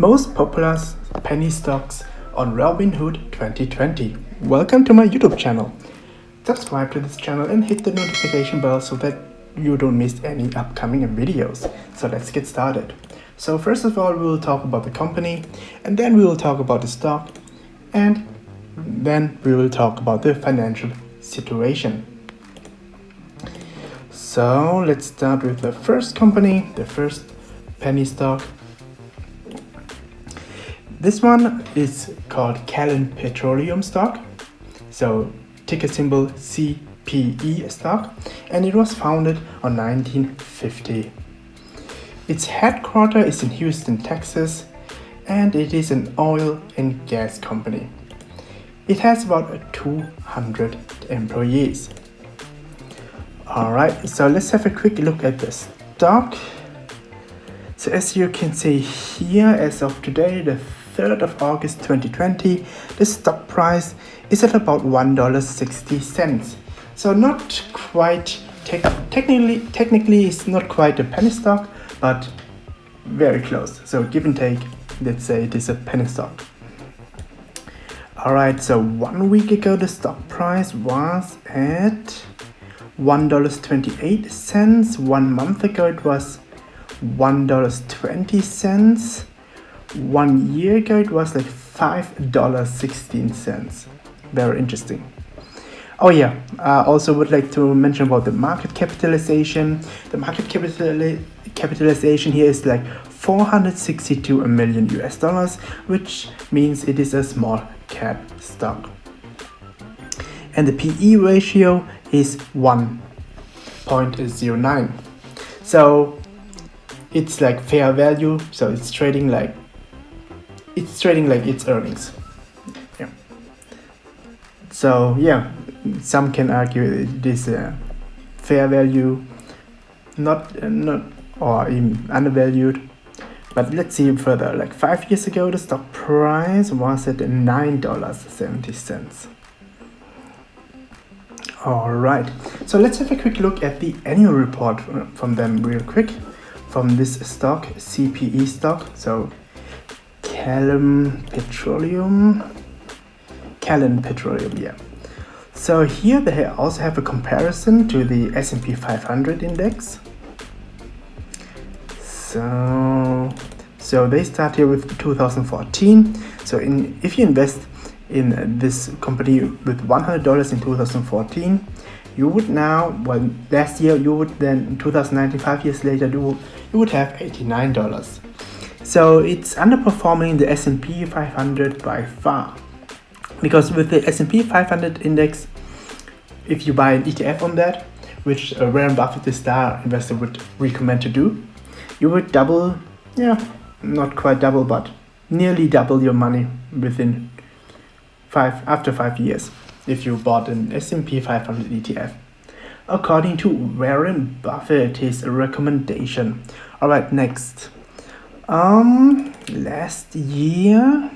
Most popular penny stocks on Robinhood 2020. Welcome to my YouTube channel. Subscribe to this channel and hit the notification bell so that you don't miss any upcoming videos. So let's get started. So first of all, we will talk about the company, and then we will talk about the stock, and then we will talk about the financial situation. So let's start with the first company, the first penny stock. This one is called Calen Petroleum stock, so ticker symbol CPE stock, and it was founded on 1950. Its headquarters is in Houston, Texas, and it is an oil and gas company. It has about 200 employees. Alright, so let's have a quick look at the stock. So as you can see here, as of today, the 3rd of August 2020, the stock price is at about $1.60. So not quite, technically it's not quite a penny stock, but very close. So give and take, let's say it is a penny stock. Alright, so 1 week ago the stock price was at $1.28. 1 month ago it was $1.20. 1 year ago it was like $5.16. Very interesting. Oh yeah, I also would like to mention about the market capitalization. The market capitalization here is like $462 million, which means it is a small cap stock. And the PE ratio is 1.09. So it's like fair value, so it's trading like its earnings. Yeah. So yeah, some can argue it is a fair value, not or even undervalued. But let's see further. Like 5 years ago, the stock price was at $9.70. Alright, so let's have a quick look at the annual report from them real quick. From this stock, CPE stock, so Calen Petroleum, yeah. So here they also have a comparison to the S&P 500 index. So they start here with 2014. So if you invest in this company with $100 in 2014, you would now, well, last year you would then, in 2019, 5 years later, you would have $89. So it's underperforming the S&P 500 by far. Because with the S&P 500 index, if you buy an ETF on that, which Warren Buffett, the star investor, would recommend to do, you would double, not quite double, but nearly double your money within after 5 years if you bought an S&P 500 ETF, according to Warren Buffett, his recommendation. Alright, next. Last year,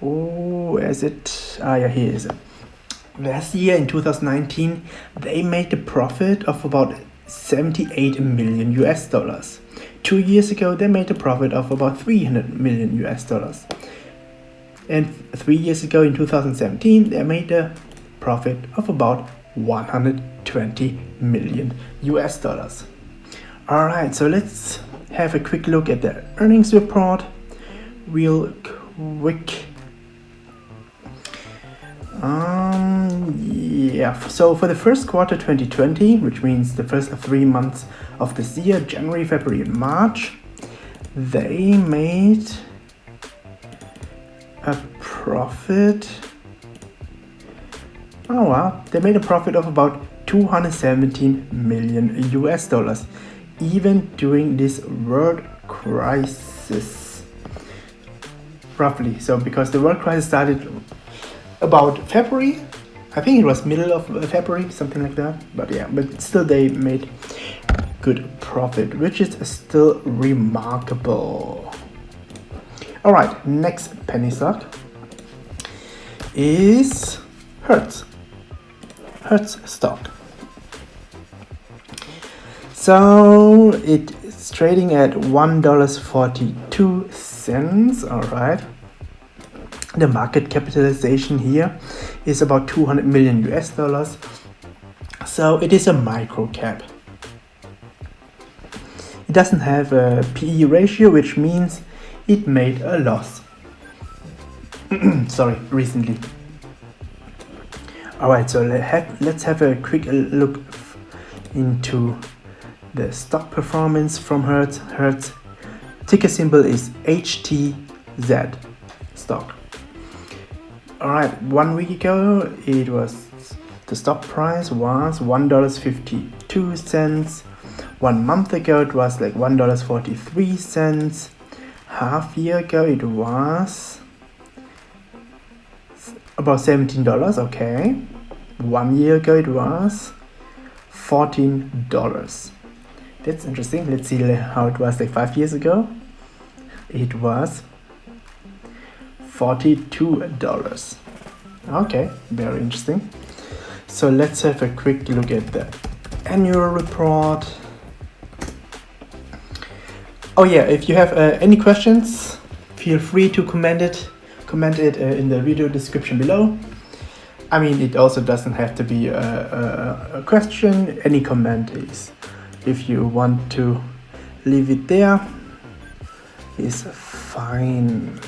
here is it. Last year in 2019, they made a profit of about $78 million. 2 years ago, they made a profit of about $300 million. And 3 years ago in 2017, they made a profit of about $120 million. Alright, so let's have a quick look at the earnings report real quick. So for the first quarter 2020, which means the first 3 months of this year, January, February and March, they made a profit. Oh wow, they made a profit of about $217 million, even during this world crisis, roughly. So because the world crisis started about February, I think it was middle of February, something like that. But yeah, but still they made good profit, which is still remarkable. Alright, next penny stock is Hertz stock. So it It's trading at $1.42. All right. The market capitalization here is about 200 million US dollars. So it is a micro cap. It doesn't have a PE ratio, which means it made a loss. Sorry, recently. Alright, so let's have a quick look into the stock performance from Hertz. Hertz ticker symbol is HTZ stock. Alright, 1 week ago the stock price was $1.52. 1 month ago it was like $1.43. Half year ago it was about $17. Okay. 1 year ago it was $14. That's interesting. Let's see how it was like 5 years ago. It was $42. Okay, very interesting. So let's have a quick look at the annual report. Oh yeah, if you have any questions, feel free to comment it in the video description below. I mean, it also doesn't have to be a question. Any comment is, if you want to leave it there, is fine.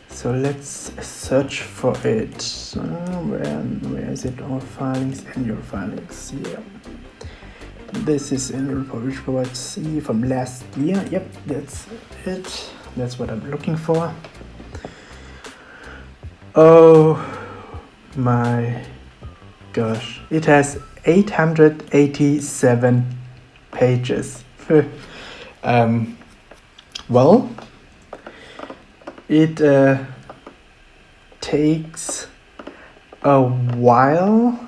So let's search for it. Where is it? All filings, annual filings. Yeah. This is annual report, which provides C from last year. Yep, that's it. That's what I'm looking for. Oh my gosh. It has 887 pages. Well, it takes a while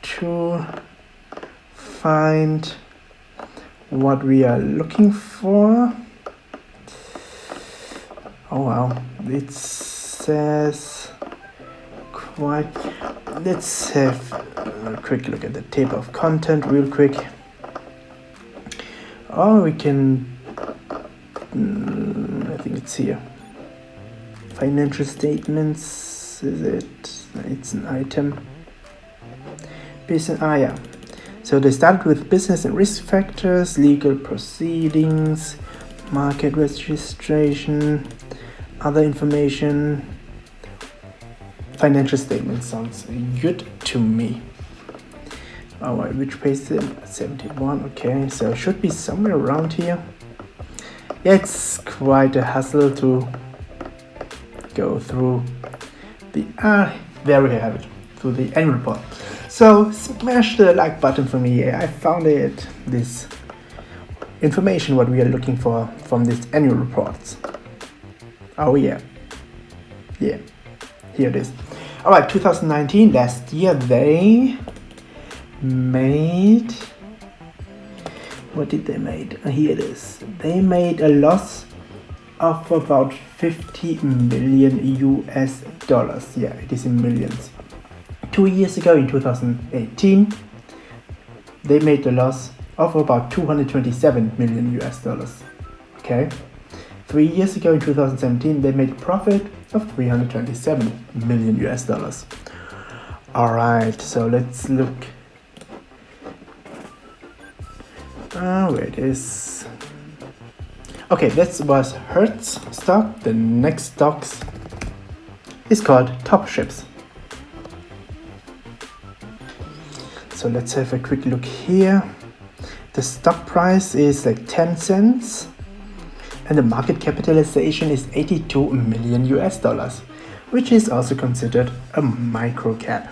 to find what we are looking for. Oh wow, it says quite. Let's have a quick look at the table of content real quick. Oh, we can, I think it's here. Financial statements, is it? It's an item. Business, yeah. So they start with business and risk factors, legal proceedings, market registration, other information. Financial statements sounds good to me. Alright, which page is it? 71, okay, so it should be somewhere around here. Yeah, it's quite a hassle to go through the, there we have it, through the annual report. So smash the like button for me. I found it, this information what we are looking for from this annual reports. Oh yeah, here it is. All right, 2019, last year they made, what did they make? Here it is. They made a loss of about 50 million US dollars. Yeah, it is in millions. 2 years ago in 2018, they made a loss of about 227 million US dollars. Okay. 3 years ago in 2017, they made a profit of 327 million US dollars. All right, so let's look. Where it is. Okay, that was Hertz stock. The next stocks is called Top Ships. So let's have a quick look here. The stock price is like 10 cents and the market capitalization is 82 million US dollars, which is also considered a micro cap.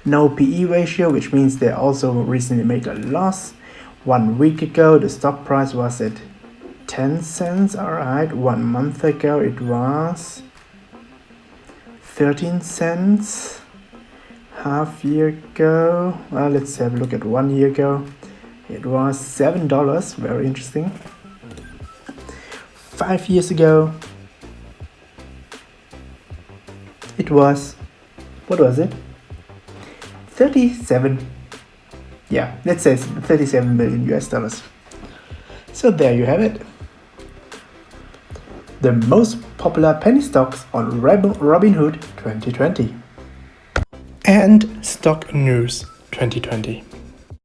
No PE ratio, which means they also recently made a loss. 1 week ago, the stock price was at 10 cents. All right, 1 month ago, it was 13 cents. Half year ago, well, let's have a look at 1 year ago. It was $7. Very interesting. 5 years ago, it was, what was it? 37. Yeah, let's say 37 million US dollars. So there you have it. The most popular penny stocks on Robinhood 2020. And stock news 2020.